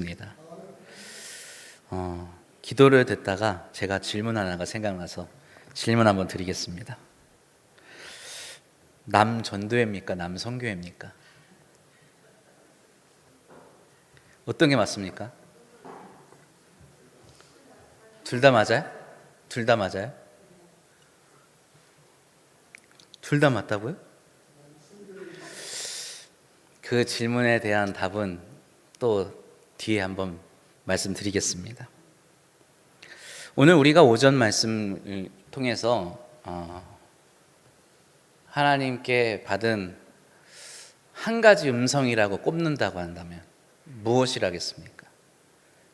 입니다. 기도를 듣다가 제가 질문 하나가 생각나서 질문 한번 드리겠습니다. 남전도회입니까? 남성교회입니까? 어떤 게 맞습니까? 둘 다 맞아요? 둘 다 맞아요? 둘 다 맞다고요? 그 질문에 대한 답은 또 뒤에 한번 말씀드리겠습니다. 오늘 우리가 오전 말씀을 통해서 하나님께 받은 한 가지 음성이라고 꼽는다고 한다면 무엇이라겠습니까?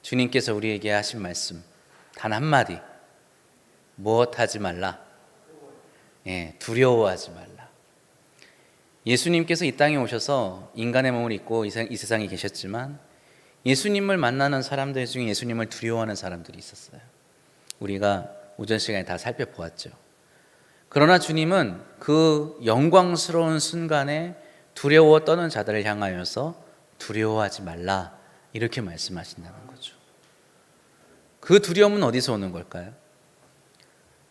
주님께서 우리에게 하신 말씀 단 한마디, 무엇하지 말라, 두려워하지 말라. 예수님께서 이 땅에 오셔서 인간의 몸을 입고 이 세상에 계셨지만 예수님을 만나는 사람들 중에 예수님을 두려워하는 사람들이 있었어요. 우리가 오전 시간에 다 살펴보았죠. 그러나 주님은 그 영광스러운 순간에 두려워 떠는 자들을 향하여서 두려워하지 말라 이렇게 말씀하신다는 거죠. 그 두려움은 어디서 오는 걸까요?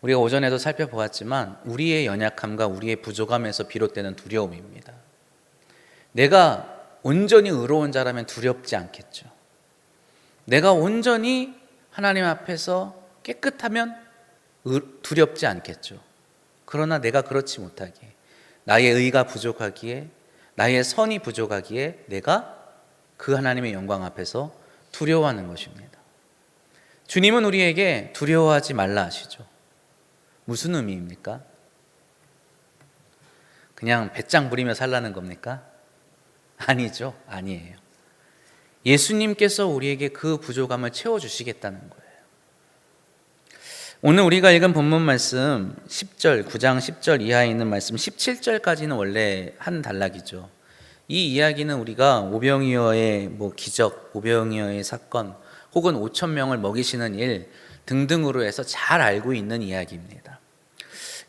우리가 오전에도 살펴보았지만 우리의 연약함과 우리의 부족함에서 비롯되는 두려움입니다. 내가 온전히 의로운 자라면 두렵지 않겠죠. 내가 온전히 하나님 앞에서 깨끗하면 두렵지 않겠죠. 그러나 내가 그렇지 못하기에, 나의 의가 부족하기에, 나의 선이 부족하기에 내가 그 하나님의 영광 앞에서 두려워하는 것입니다. 주님은 우리에게 두려워하지 말라 하시죠. 무슨 의미입니까? 그냥 배짱 부리며 살라는 겁니까? 아니죠. 아니에요. 예수님께서 우리에게 그 부족함을 채워주시겠다는 거예요. 오늘 우리가 읽은 본문 말씀 10절, 9장 10절 이하에 있는 말씀 17절까지는 원래 한 단락이죠. 이 이야기는 우리가 오병이어의 기적, 오병이어의 사건, 혹은 5천 명을 먹이시는 일 등등으로 해서 잘 알고 있는 이야기입니다.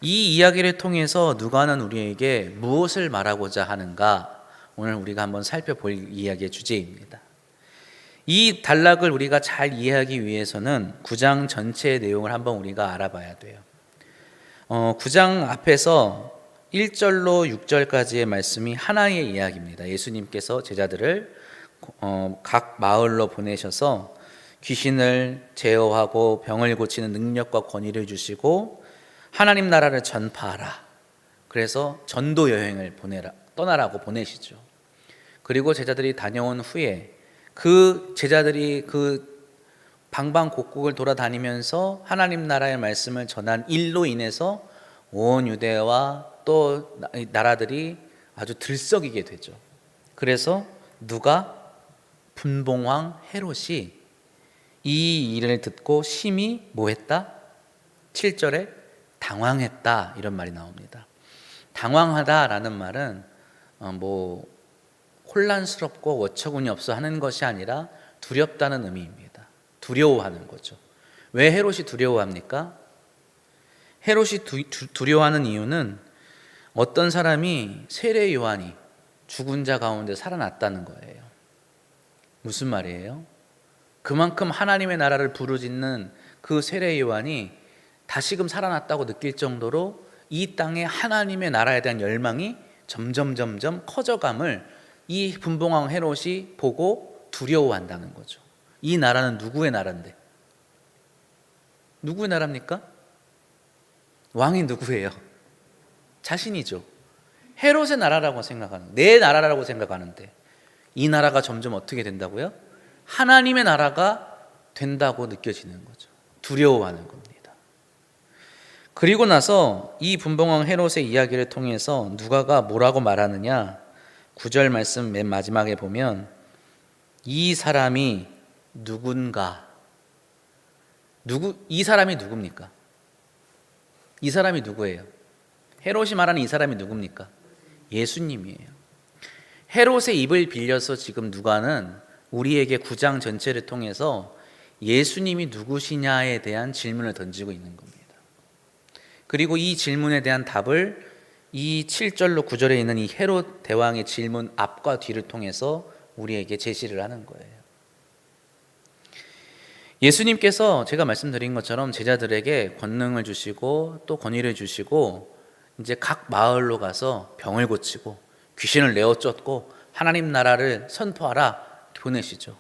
이 이야기를 통해서 누가는 우리에게 무엇을 말하고자 하는가? 오늘 우리가 한번 살펴볼 이야기의 주제입니다. 이 단락을 우리가 잘 이해하기 위해서는 9장 전체의 내용을 한번 우리가 알아봐야 돼요. 9장 앞에서 1절로 6절까지의 말씀이 하나의 이야기입니다. 예수님께서 제자들을 각 마을로 보내셔서 귀신을 제어하고 병을 고치는 능력과 권위를 주시고 하나님 나라를 전파하라. 그래서 전도 여행을 떠나라고 보내시죠. 그리고 제자들이 다녀온 후에 그 제자들이 그 방방곡곡을 돌아다니면서 하나님 나라의 말씀을 전한 일로 인해서 온 유대와 또 나라들이 아주 들썩이게 되죠. 그래서 누가 분봉왕 헤롯이 이 일을 듣고 심히 뭐했다? 7절에 당황했다 이런 말이 나옵니다. 당황하다라는 말은 혼란스럽고 어처구니 없어 하는 것이 아니라 두렵다는 의미입니다. 두려워하는 거죠. 왜 헤롯이 두려워합니까? 헤롯이 두려워하는 이유는 어떤 사람이 세례 요한이 죽은 자 가운데 살아났다는 거예요. 무슨 말이에요? 그만큼 하나님의 나라를 부르짖는 그 세례 요한이 다시금 살아났다고 느낄 정도로 이 땅에 하나님의 나라에 대한 열망이 점점 커져감을 이 분봉왕 헤롯이 보고 두려워한다는 거죠. 이 나라는 누구의 나라인데? 누구의 나라입니까? 왕이 누구예요? 자신이죠. 헤롯의 나라라고 생각하는, 내 나라라고 생각하는데 이 나라가 점점 어떻게 된다고요? 하나님의 나라가 된다고 느껴지는 거죠. 두려워하는 겁니다. 그리고 나서 이 분봉왕 헤롯의 이야기를 통해서 누가가 뭐라고 말하느냐? 9절 말씀 맨 마지막에 보면 이 사람이 누군가, 이 사람이 누굽니까? 이 사람이 누구예요? 헤롯이 말하는 이 사람이 누굽니까? 예수님이에요. 헤롯의 입을 빌려서 지금 누가는 우리에게 9장 전체를 통해서 예수님이 누구시냐에 대한 질문을 던지고 있는 겁니다. 그리고 이 질문에 대한 답을 이 7절로 9절에 있는 이 헤롯 대왕의 질문 앞과 뒤를 통해서 우리에게 제시를 하는 거예요. 예수님께서 제가 말씀드린 것처럼 제자들에게 권능을 주시고 또 권위를 주시고 이제 각 마을로 가서 병을 고치고 귀신을 내어 쫓고 하나님 나라를 선포하라 보내시죠.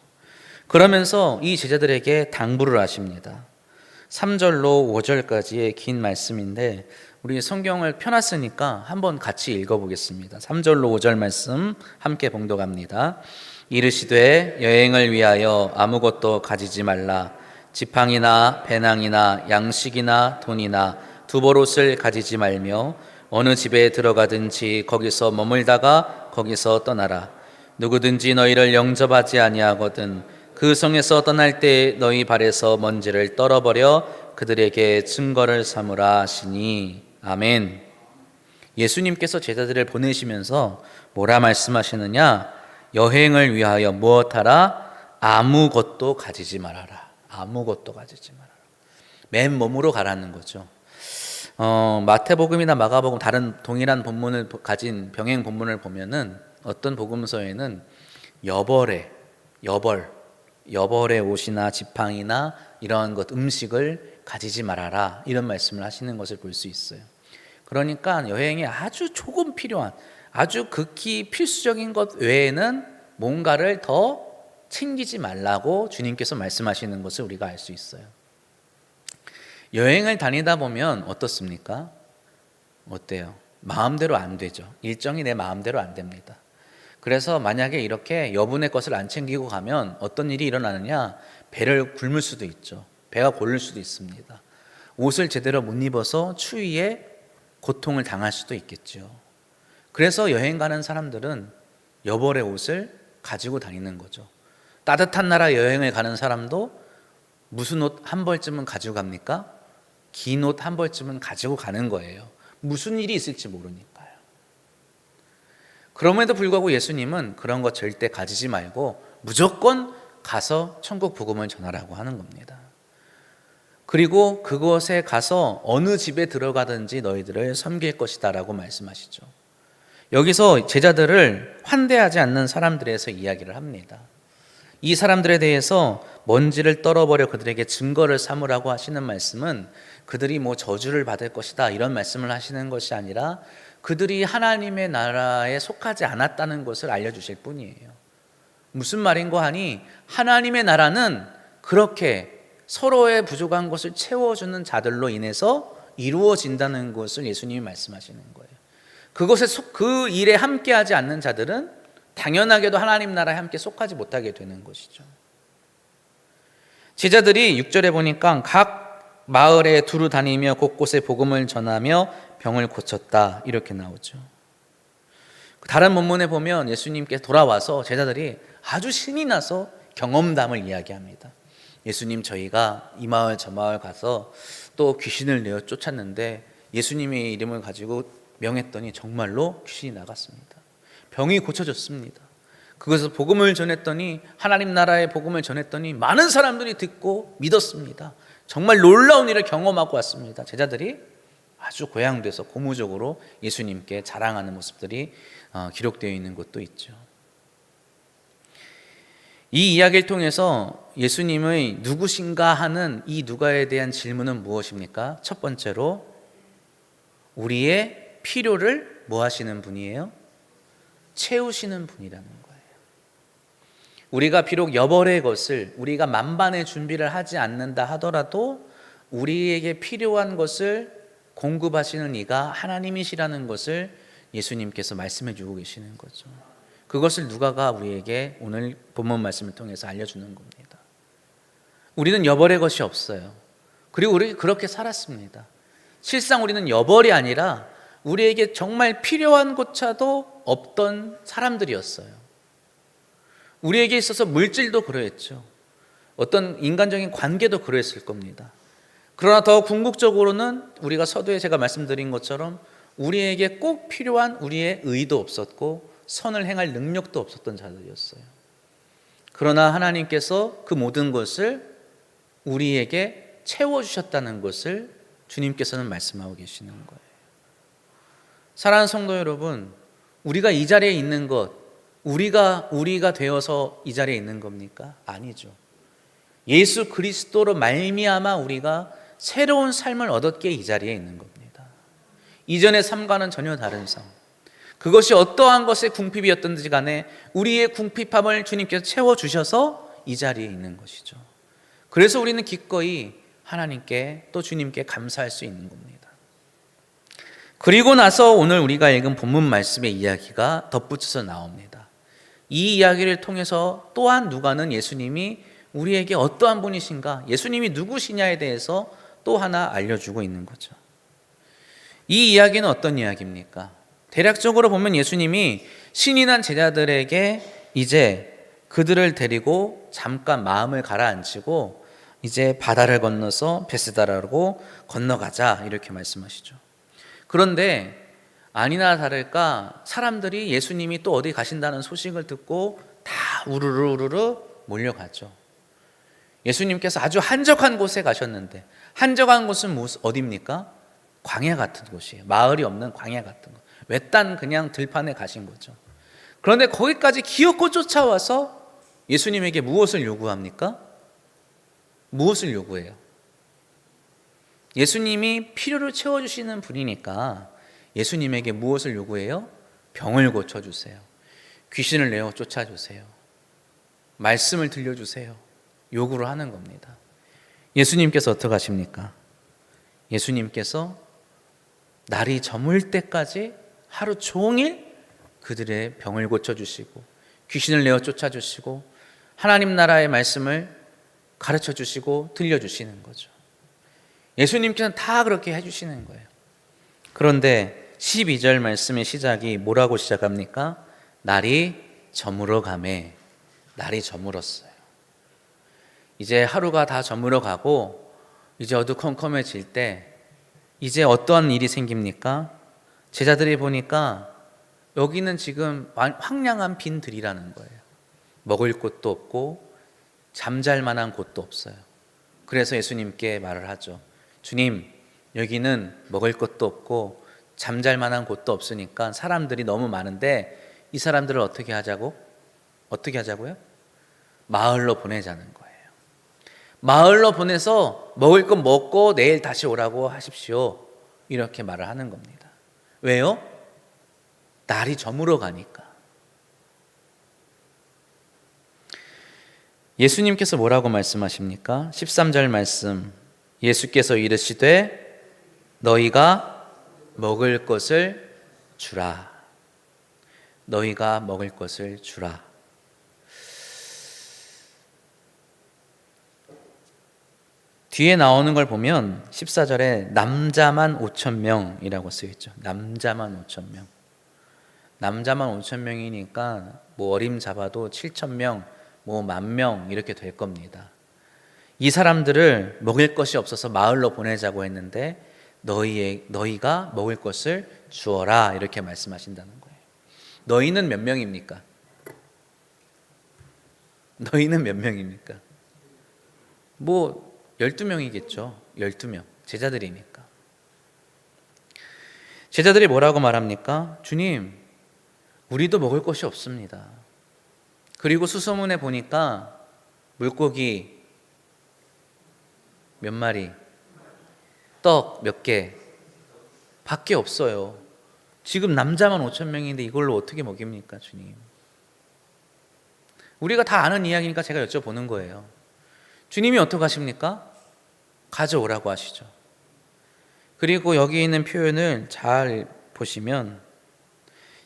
그러면서 이 제자들에게 당부를 하십니다. 3절로 5절까지의 긴 말씀인데 우리 성경을 펴놨으니까 한번 같이 읽어보겠습니다. 3절로 5절 말씀 함께 봉독합니다. 이르시되 여행을 위하여 아무것도 가지지 말라. 지팡이나 배낭이나 양식이나 돈이나 두벌옷을 가지지 말며 어느 집에 들어가든지 거기서 머물다가 거기서 떠나라. 누구든지 너희를 영접하지 아니하거든 그 성에서 떠날 때 너희 발에서 먼지를 떨어버려 그들에게 증거를 삼으라 하시니. 아멘. 예수님께서 제자들을 보내시면서 뭐라 말씀하시느냐? 여행을 위하여 무엇하라? 아무것도 가지지 말아라. 아무것도 가지지 말아라. 맨몸으로 가라는 거죠. 마태복음이나 마가복음 다른 동일한 본문을 가진 병행 본문을 보면은 어떤 복음서에는 여벌의 옷이나 지팡이나 이런 것 음식을 가지지 말아라 이런 말씀을 하시는 것을 볼 수 있어요. 그러니까 여행에 아주 조금 필요한 아주 극히 필수적인 것 외에는 뭔가를 더 챙기지 말라고 주님께서 말씀하시는 것을 우리가 알 수 있어요. 여행을 다니다 보면 어떻습니까? 어때요? 마음대로 안 되죠. 일정이 내 마음대로 안 됩니다. 그래서 만약에 이렇게 여분의 것을 안 챙기고 가면 어떤 일이 일어나느냐? 배를 굶을 수도 있죠. 배가 고를 수도 있습니다. 옷을 제대로 못 입어서 추위에 고통을 당할 수도 있겠죠. 그래서 여행 가는 사람들은 여벌의 옷을 가지고 다니는 거죠. 따뜻한 나라 여행을 가는 사람도 무슨 옷 한 벌쯤은 가지고 갑니까? 긴 옷 한 벌쯤은 가지고 가는 거예요. 무슨 일이 있을지 모르니까요. 그럼에도 불구하고 예수님은 그런 거 절대 가지지 말고 무조건 가서 천국 복음을 전하라고 하는 겁니다. 그리고 그곳에 가서 어느 집에 들어가든지 너희들을 섬길 것이다 라고 말씀하시죠. 여기서 제자들을 환대하지 않는 사람들에 대해서 이야기를 합니다. 이 사람들에 대해서 먼지를 떨어버려 그들에게 증거를 삼으라고 하시는 말씀은 그들이 뭐 저주를 받을 것이다 이런 말씀을 하시는 것이 아니라 그들이 하나님의 나라에 속하지 않았다는 것을 알려주실 뿐이에요. 무슨 말인고 하니 하나님의 나라는 그렇게 서로의 부족한 것을 채워주는 자들로 인해서 이루어진다는 것을 예수님이 말씀하시는 거예요. 그것에 그 일에 함께하지 않는 자들은 당연하게도 하나님 나라에 함께 속하지 못하게 되는 것이죠. 제자들이 6절에 보니까 각 마을에 두루 다니며 곳곳에 복음을 전하며 병을 고쳤다 이렇게 나오죠. 다른 본문에 보면 예수님께 돌아와서 제자들이 아주 신이 나서 경험담을 이야기합니다. 예수님, 저희가 이 마을 저 마을 가서 또 귀신을 내어 쫓았는데 예수님의 이름을 가지고 명했더니 정말로 귀신이 나갔습니다. 병이 고쳐졌습니다. 그것을 복음을 전했더니 하나님 나라의 복음을 전했더니 많은 사람들이 듣고 믿었습니다. 정말 놀라운 일을 경험하고 왔습니다. 제자들이 아주 고향돼서 고무적으로 예수님께 자랑하는 모습들이 기록되어 있는 것도 있죠. 이 이야기를 통해서 예수님의 누구신가 하는 이 누가에 대한 질문은 무엇입니까? 첫 번째로 우리의 필요를 뭐 하시는 분이에요? 채우시는 분이라는 거예요. 우리가 비록 여벌의 것을 우리가 만반의 준비를 하지 않는다 하더라도 우리에게 필요한 것을 공급하시는 이가 하나님이시라는 것을 예수님께서 말씀해 주고 계시는 거죠. 그것을 누가가 우리에게 오늘 본문 말씀을 통해서 알려주는 겁니다. 우리는 여벌의 것이 없어요. 그리고 우리 그렇게 살았습니다. 실상 우리는 여벌이 아니라 우리에게 정말 필요한 것조차도 없던 사람들이었어요. 우리에게 있어서 물질도 그러했죠. 어떤 인간적인 관계도 그랬을 겁니다. 그러나 더 궁극적으로는 우리가 서두에 제가 말씀드린 것처럼 우리에게 꼭 필요한 우리의 의도 없었고 선을 행할 능력도 없었던 자들이었어요. 그러나 하나님께서 그 모든 것을 우리에게 채워주셨다는 것을 주님께서는 말씀하고 계시는 거예요. 사랑하는 성도 여러분, 우리가 이 자리에 있는 것, 우리가 되어서 이 자리에 있는 겁니까? 아니죠. 예수 그리스도로 말미암아 우리가 새로운 삶을 얻었기에 이 자리에 있는 겁니다. 이전의 삶과는 전혀 다른 삶. 그것이 어떠한 것의 궁핍이었든지 간에 우리의 궁핍함을 주님께서 채워주셔서 이 자리에 있는 것이죠. 그래서 우리는 기꺼이 하나님께 또 주님께 감사할 수 있는 겁니다. 그리고 나서 오늘 우리가 읽은 본문 말씀의 이야기가 덧붙여서 나옵니다. 이 이야기를 통해서 또한 누가는 예수님이 우리에게 어떠한 분이신가, 예수님이 누구시냐에 대해서 또 하나 알려주고 있는 거죠. 이 이야기는 어떤 이야기입니까? 대략적으로 보면 예수님이 신이 난 제자들에게 이제 그들을 데리고 잠깐 마음을 가라앉히고 이제 바다를 건너서 베스다라로 건너가자 이렇게 말씀하시죠. 그런데 아니나 다를까 사람들이 예수님이 또 어디 가신다는 소식을 듣고 다 우르르 몰려가죠. 예수님께서 아주 한적한 곳에 가셨는데, 한적한 곳은 어디입니까? 광야 같은 곳이에요. 마을이 없는 광야 같은 곳. 외딴 그냥 들판에 가신 거죠. 그런데 거기까지 기어코 쫓아와서 예수님에게 무엇을 요구합니까? 무엇을 요구해요? 예수님이 필요를 채워주시는 분이니까 예수님에게 무엇을 요구해요? 병을 고쳐주세요. 귀신을 내어 쫓아주세요. 말씀을 들려주세요. 요구를 하는 겁니다. 예수님께서 어떻게 하십니까? 예수님께서 날이 저물 때까지 하루 종일 그들의 병을 고쳐주시고 귀신을 내어 쫓아주시고 하나님 나라의 말씀을 가르쳐주시고 들려주시는 거죠. 예수님께서는 다 그렇게 해주시는 거예요. 그런데 12절 말씀의 시작이 뭐라고 시작합니까? 날이 저물어 가매. 날이 저물었어요. 이제 하루가 다 저물어 가고 이제 어두컴컴해질 때 이제 어떠한 일이 생깁니까? 제자들이 보니까 여기는 지금 황량한 빈 들이라는 거예요. 먹을 곳도 없고 잠잘 만한 곳도 없어요. 그래서 예수님께 말을 하죠. 주님, 여기는 먹을 것도 없고 잠잘 만한 곳도 없으니까 사람들이 너무 많은데 이 사람들을 어떻게 하자고? 어떻게 하자고요? 마을로 보내자는 거예요. 마을로 보내서 먹을 것 먹고 내일 다시 오라고 하십시오. 이렇게 말을 하는 겁니다. 왜요? 날이 저물어 가니까. 예수님께서 뭐라고 말씀하십니까? 13절 말씀. 예수께서 이르시되 너희가 먹을 것을 주라. 너희가 먹을 것을 주라. 뒤에 나오는 걸 보면 14절에 남자만 5,000명이라고 쓰여있죠. 남자만 5,000명. 남자만 5,000명이니까 뭐 어림잡아도 7,000명, 뭐 10,000명 이렇게 될 겁니다. 이 사람들을 먹을 것이 없어서 마을로 보내자고 했는데 너희가 먹을 것을 주어라 이렇게 말씀하신다는 거예요. 너희는 몇 명입니까? 너희는 몇 명입니까? 뭐 12명이겠죠. 12명. 제자들이니까. 제자들이 뭐라고 말합니까? 주님, 우리도 먹을 것이 없습니다. 그리고 수소문에 보니까 물고기 몇 마리, 떡 몇 개 밖에 없어요. 지금 남자만 5,000명인데 이걸로 어떻게 먹입니까, 주님? 우리가 다 아는 이야기니까 제가 여쭤보는 거예요. 주님이 어떻게 하십니까? 가져오라고 하시죠. 그리고 여기 있는 표현을 잘 보시면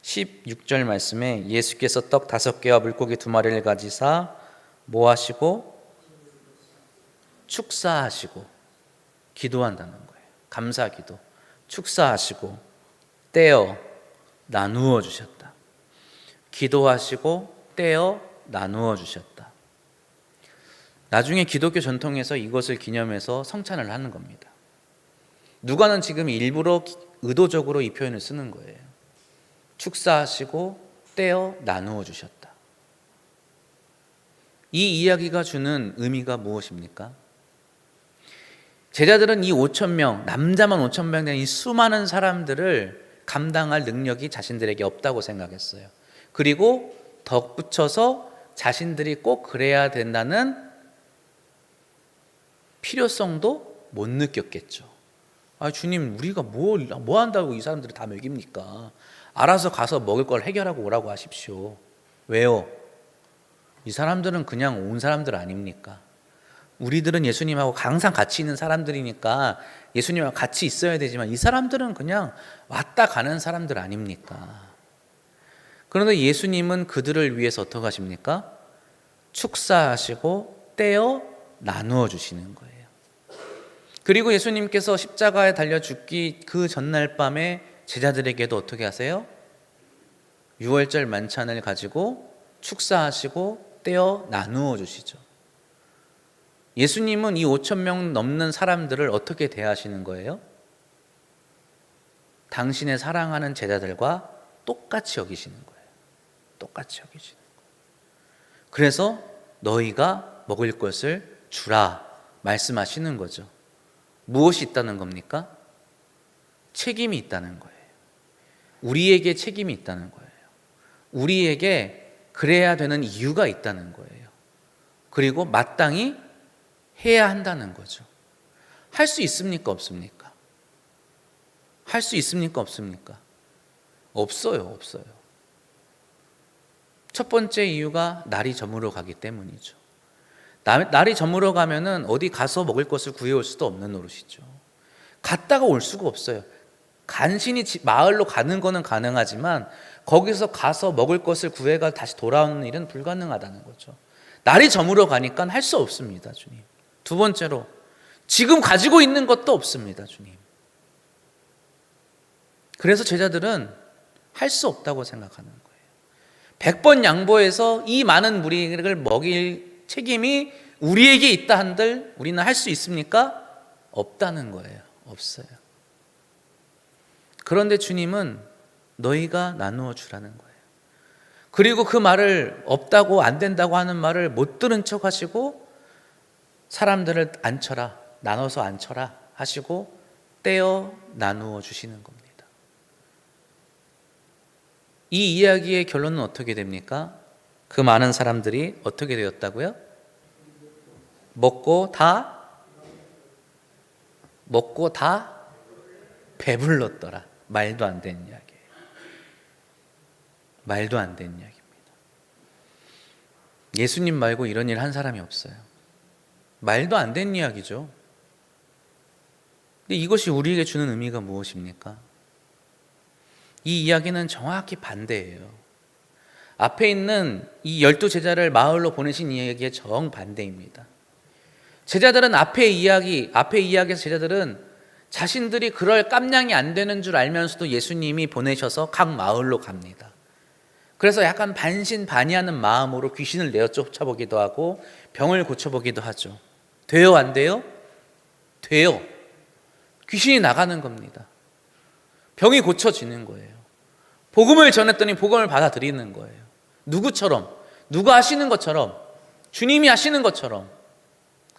16절 말씀에 예수께서 떡 5개와 물고기 2마리를 가지사 뭐 하시고? 축사하시고 기도한다는 거예요. 감사기도. 축사하시고 떼어 나누어 주셨다. 기도하시고 떼어 나누어 주셨다. 나중에 기독교 전통에서 이것을 기념해서 성찬을 하는 겁니다. 누가는 지금 일부러 의도적으로 이 표현을 쓰는 거예요. 축사하시고 떼어 나누어 주셨다. 이 이야기가 주는 의미가 무엇입니까? 제자들은 이 5,000명, 남자만 5,000명 된 이 수많은 사람들을 감당할 능력이 자신들에게 없다고 생각했어요. 그리고 덧붙여서 자신들이 꼭 그래야 된다는 필요성도 못 느꼈겠죠. 아, 주님, 우리가 뭐 한다고 이 사람들을 다 먹입니까? 알아서 가서 먹을 걸 해결하고 오라고 하십시오. 왜요? 이 사람들은 그냥 온 사람들 아닙니까? 우리들은 예수님하고 항상 같이 있는 사람들이니까 예수님하고 같이 있어야 되지만 이 사람들은 그냥 왔다 가는 사람들 아닙니까? 그런데 예수님은 그들을 위해서 어떻게 하십니까? 축사하시고 떼어 나누어 주시는 거예요. 그리고 예수님께서 십자가에 달려 죽기 그 전날 밤에 제자들에게도 어떻게 하세요? 유월절 만찬을 가지고 축사하시고 떼어 나누어 주시죠. 예수님은 이 5천 명 넘는 사람들을 어떻게 대하시는 거예요? 당신의 사랑하는 제자들과 똑같이 여기시는 거예요. 똑같이 여기시는 거예요. 그래서 너희가 먹을 것을 주라 말씀하시는 거죠. 무엇이 있다는 겁니까? 책임이 있다는 거예요. 우리에게 책임이 있다는 거예요. 우리에게 그래야 되는 이유가 있다는 거예요. 그리고 마땅히 해야 한다는 거죠. 할 수 있습니까? 없습니까? 할 수 있습니까? 없습니까? 없어요. 없어요. 첫 번째 이유가 날이 저물어 가기 때문이죠. 날이 저물어 가면은 어디 가서 먹을 것을 구해올 수도 없는 노릇이죠. 갔다가 올 수가 없어요. 간신히 마을로 가는 거는 가능하지만 거기서 가서 먹을 것을 구해가 다시 돌아오는 일은 불가능하다는 거죠. 날이 저물어 가니까 할 수 없습니다, 주님. 두 번째로 지금 가지고 있는 것도 없습니다, 주님. 그래서 제자들은 할 수 없다고 생각하는 거예요. 100번 양보해서 이 많은 무리를 먹일 책임이 우리에게 있다 한들 우리는 할 수 있습니까? 없다는 거예요. 없어요. 그런데 주님은 너희가 나누어 주라는 거예요. 그리고 그 말을 없다고 안 된다고 하는 말을 못 들은 척 하시고 사람들을 앉혀라, 나눠서 앉혀라 하시고 떼어 나누어 주시는 겁니다. 이 이야기의 결론은 어떻게 됩니까? 그 많은 사람들이 어떻게 되었다고요? 먹고 다 배불렀더라. 말도 안 되는 이야기예요. 말도 안 되는 이야기입니다. 예수님 말고 이런 일 한 사람이 없어요. 말도 안 되는 이야기죠. 근데 이것이 우리에게 주는 의미가 무엇입니까? 이 이야기는 정확히 반대예요. 앞에 있는 이 12제자를 마을로 보내신 이야기의 정반대입니다. 제자들은 앞의 이야기에서 제자들은 자신들이 그럴 깜냥이 안 되는 줄 알면서도 예수님이 보내셔서 각 마을로 갑니다. 그래서 약간 반신반의하는 마음으로 귀신을 내어 쫓아보기도 하고 병을 고쳐보기도 하죠. 돼요, 안 돼요? 돼요. 귀신이 나가는 겁니다. 병이 고쳐지는 거예요. 복음을 전했더니 복음을 받아들이는 거예요. 누구처럼, 누가 하시는 것처럼, 주님이 하시는 것처럼.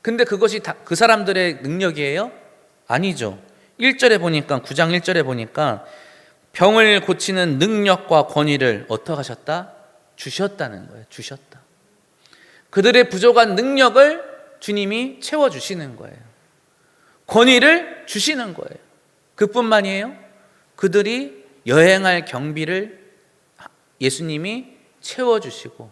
근데 그것이 다 그 사람들의 능력이에요? 아니죠. 1절에 보니까 9장 1절에 보니까 병을 고치는 능력과 권위를 어떻게 하셨다? 주셨다는 거예요. 주셨다. 그들의 부족한 능력을 주님이 채워주시는 거예요. 권위를 주시는 거예요. 그뿐만이에요. 그들이 여행할 경비를 예수님이 채워주시고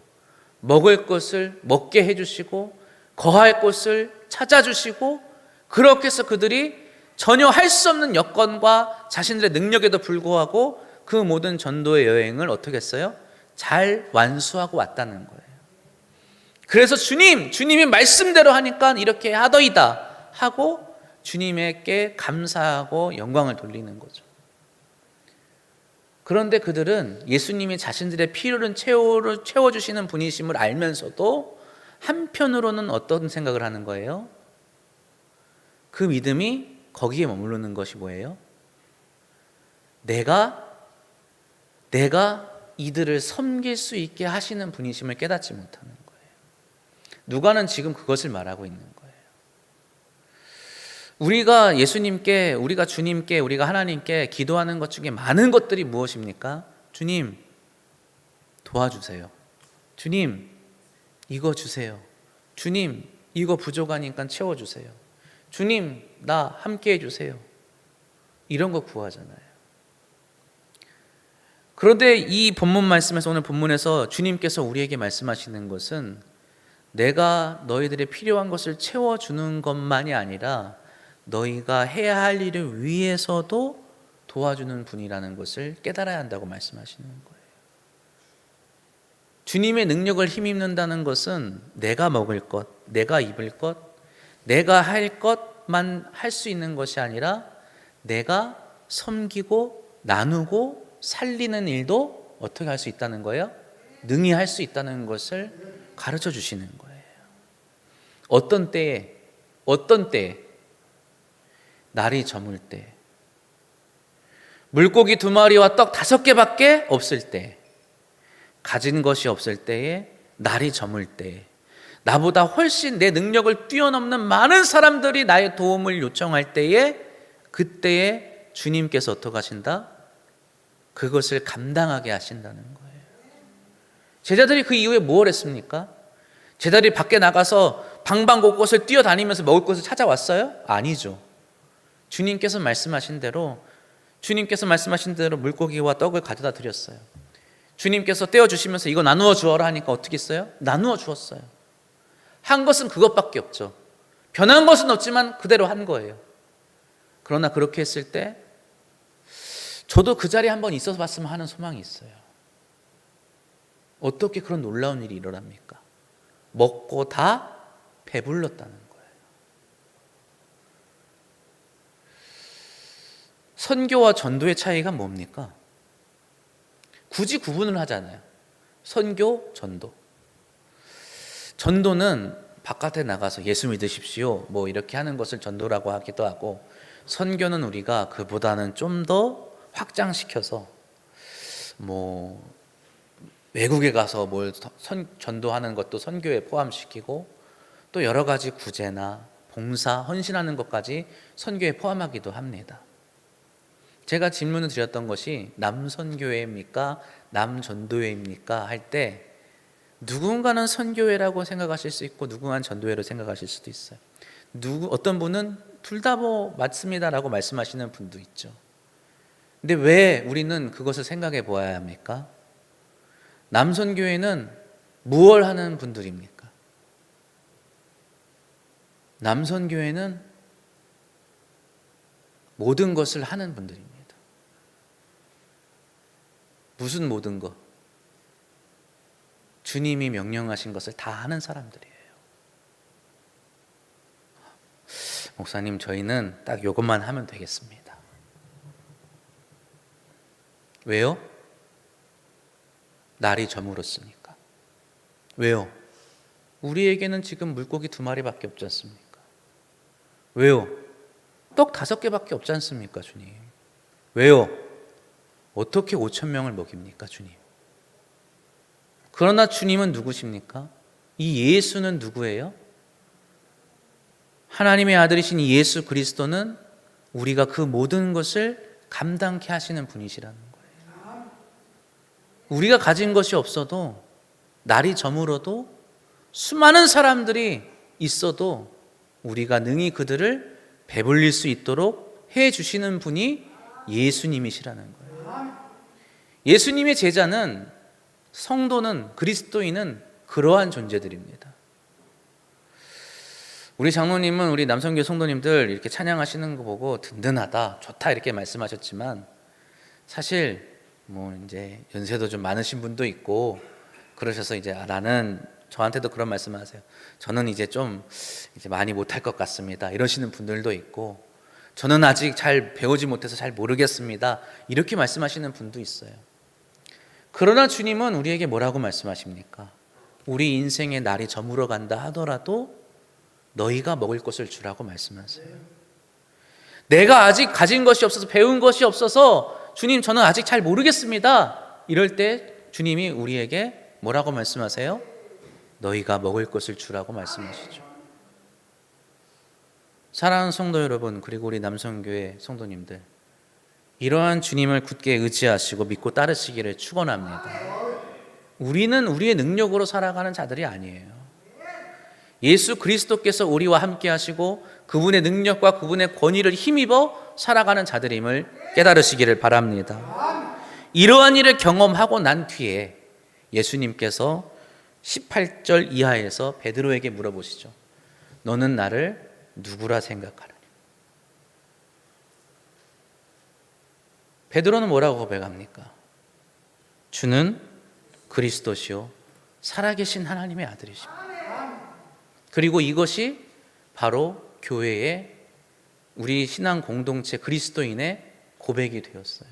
먹을 것을 먹게 해주시고 거할 곳을 찾아주시고 그렇게 해서 그들이 전혀 할 수 없는 여건과 자신들의 능력에도 불구하고 그 모든 전도의 여행을 어떻게 했어요? 잘 완수하고 왔다는 거예요. 그래서 주님이 말씀대로 하니까 이렇게 하더이다 하고 주님에게 감사하고 영광을 돌리는 거죠. 그런데 그들은 예수님이 자신들의 필요를 채워주시는 분이심을 알면서도 한편으로는 어떤 생각을 하는 거예요? 그 믿음이 거기에 머무르는 것이 뭐예요? 내가 이들을 섬길 수 있게 하시는 분이심을 깨닫지 못하는 거예요. 누가는 지금 그것을 말하고 있는 거예요. 우리가 예수님께, 우리가 주님께, 우리가 하나님께 기도하는 것 중에 많은 것들이 무엇입니까? 주님, 도와주세요. 주님, 이거 주세요. 주님, 이거 부족하니까 채워주세요. 주님, 나 함께 해주세요. 이런 거 구하잖아요. 그런데 이 본문 말씀에서, 오늘 본문에서 주님께서 우리에게 말씀하시는 것은 내가 너희들의 필요한 것을 채워주는 것만이 아니라 너희가 해야 할 일을 위해서도 도와주는 분이라는 것을 깨달아야 한다고 말씀하시는 거예요. 주님의 능력을 힘입는다는 것은 내가 먹을 것, 내가 입을 것, 내가 할 것만 할 수 있는 것이 아니라 내가 섬기고 나누고 살리는 일도 어떻게 할 수 있다는 거예요? 능히 할 수 있다는 것을 가르쳐 주시는 거예요. 어떤 때에 날이 저물 때, 물고기 2마리와 떡 5개밖에 없을 때, 가진 것이 없을 때에, 날이 저물 때, 나보다 훨씬 내 능력을 뛰어넘는 많은 사람들이 나의 도움을 요청할 때에, 그때에 주님께서 어떻게 하신다? 그것을 감당하게 하신다는 거예요. 제자들이 그 이후에 뭘 했습니까? 제자들이 밖에 나가서 방방곳곳을 뛰어다니면서 먹을 것을 찾아왔어요? 아니죠. 주님께서 말씀하신 대로 물고기와 떡을 가져다 드렸어요. 주님께서 떼어주시면서 이거 나누어 주어라 하니까 어떻게 했어요? 나누어 주었어요. 한 것은 그것밖에 없죠. 변한 것은 없지만 그대로 한 거예요. 그러나 그렇게 했을 때 저도 그 자리에 한번 있어서 봤으면 하는 소망이 있어요. 어떻게 그런 놀라운 일이 일어납니까? 먹고 다 배불렀다는 거예요. 선교와 전도의 차이가 뭡니까? 굳이 구분을 하잖아요. 선교, 전도. 전도는 바깥에 나가서 예수 믿으십시오 뭐 이렇게 하는 것을 전도라고 하기도 하고, 선교는 우리가 그보다는 좀 더 확장시켜서 뭐 외국에 가서 뭘 전도하는 것도 선교에 포함시키고, 또 여러 가지 구제나 봉사, 헌신하는 것까지 선교에 포함하기도 합니다. 제가 질문을 드렸던 것이 남선교회입니까? 남전도회입니까? 할 때 누군가는 선교회라고 생각하실 수 있고 누군가는 전도회로 생각하실 수도 있어요. 어떤 분은 둘 다 뭐 맞습니다라고 말씀하시는 분도 있죠. 근데 왜 우리는 그것을 생각해 보아야 합니까? 남선교회는 무엇을 하는 분들입니까? 남선교회는 모든 것을 하는 분들입니다. 무슨 모든 것? 주님이 명령하신 것을 다 하는 사람들이에요. 목사님, 저희는 딱 이것만 하면 되겠습니다. 왜요? 날이 저물었으니까. 왜요? 우리에게는 지금 물고기 2마리밖에 없지 않습니까? 왜요? 떡 5개밖에 없지 않습니까, 주님? 왜요? 어떻게 5,000명을 먹입니까, 주님? 그러나 주님은 누구십니까? 이 예수는 누구예요? 하나님의 아들이신 이 예수 그리스도는 우리가 그 모든 것을 감당케 하시는 분이시라는 거예요. 우리가 가진 것이 없어도, 날이 저물어도, 수많은 사람들이 있어도 우리가 능히 그들을 배불릴 수 있도록 해주시는 분이 예수님이시라는 거예요. 예수님의 제자는, 성도는, 그리스도인은 그러한 존재들입니다. 우리 장로님은 우리 남성교 성도님들 이렇게 찬양하시는 거 보고 든든하다, 좋다 이렇게 말씀하셨지만, 사실 뭐 이제 연세도 좀 많으신 분도 있고 그러셔서 이제 나는, 저한테도 그런 말씀하세요. 저는 이제 좀 많이 못할 것 같습니다 이러시는 분들도 있고, 저는 아직 잘 배우지 못해서 잘 모르겠습니다 이렇게 말씀하시는 분도 있어요. 그러나 주님은 우리에게 뭐라고 말씀하십니까? 우리 인생의 날이 저물어 간다 하더라도 너희가 먹을 것을 주라고 말씀하세요. 내가 아직 가진 것이 없어서, 배운 것이 없어서 주님 저는 아직 잘 모르겠습니다 이럴 때 주님이 우리에게 뭐라고 말씀하세요? 너희가 먹을 것을 주라고 말씀하시죠. 사랑하는 성도 여러분, 그리고 우리 남성교회 성도님들, 이러한 주님을 굳게 의지하시고 믿고 따르시기를 축원합니다. 우리는 우리의 능력으로 살아가는 자들이 아니에요. 예수 그리스도께서 우리와 함께 하시고 그분의 능력과 그분의 권위를 힘입어 살아가는 자들임을 깨달으시기를 바랍니다. 이러한 일을 경험하고 난 뒤에 예수님께서 18절 이하에서 베드로에게 물어보시죠. 너는 나를 누구라 생각하느냐? 베드로는 뭐라고 고백합니까? 주는 그리스도시요 살아계신 하나님의 아들이십니다. 그리고 이것이 바로 교회의 우리 신앙 공동체 그리스도인의 고백이 되었어요.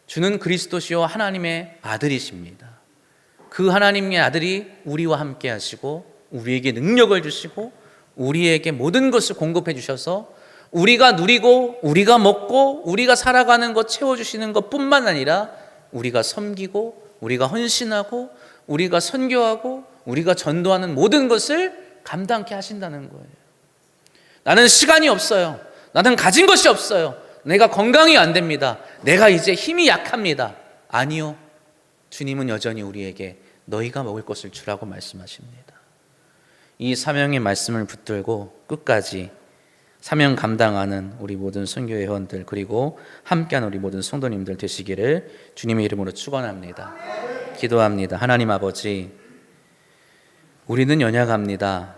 주는 그리스도시요 하나님의 아들이십니다. 그 하나님의 아들이 우리와 함께 하시고 우리에게 능력을 주시고 우리에게 모든 것을 공급해 주셔서 우리가 누리고 우리가 먹고 우리가 살아가는 것 채워주시는 것뿐만 아니라 우리가 섬기고 우리가 헌신하고 우리가 선교하고 우리가 전도하는 모든 것을 감당케 하신다는 거예요. 나는 시간이 없어요. 나는 가진 것이 없어요. 내가 건강이 안 됩니다. 내가 이제 힘이 약합니다. 아니요. 주님은 여전히 우리에게 너희가 먹을 것을 주라고 말씀하십니다. 이 사명의 말씀을 붙들고 끝까지 사명 감당하는 우리 모든 선교회 회원들 그리고 함께하는 우리 모든 성도님들 되시기를 주님의 이름으로 축원합니다. 기도합니다. 하나님 아버지, 우리는 연약합니다.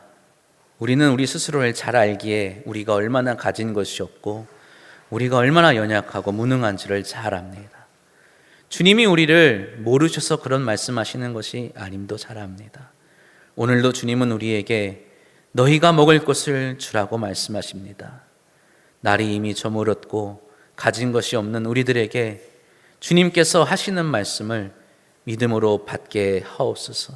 우리는 우리 스스로를 잘 알기에 우리가 얼마나 가진 것이 없고 우리가 얼마나 연약하고 무능한지를 잘 압니다. 주님이 우리를 모르셔서 그런 말씀하시는 것이 아님도 잘 압니다. 오늘도 주님은 우리에게 너희가 먹을 것을 주라고 말씀하십니다. 날이 이미 저물었고 가진 것이 없는 우리들에게 주님께서 하시는 말씀을 믿음으로 받게 하옵소서.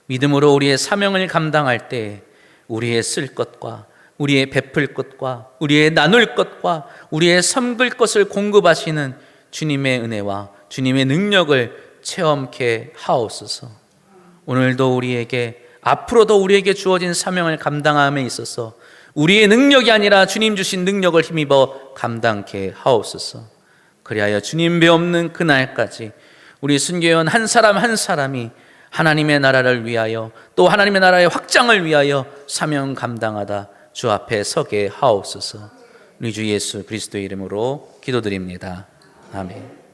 믿음으로 우리의 사명을 감당할 때 우리의 쓸 것과 우리의 베풀 것과 우리의 나눌 것과 우리의 섬길 것을 공급하시는 주님의 은혜와 주님의 능력을 체험케 하옵소서. 오늘도 우리에게 앞으로도 우리에게 주어진 사명을 감당함에 있어서 우리의 능력이 아니라 주님 주신 능력을 힘입어 감당케 하옵소서. 그리하여 주님 배없는 그날까지 우리 순교회원 한 사람 한 사람이 하나님의 나라를 위하여 또 하나님의 나라의 확장을 위하여 사명 감당하다 주 앞에 서게 하옵소서. 우리 주 예수 그리스도의 이름으로 기도드립니다. 아멘.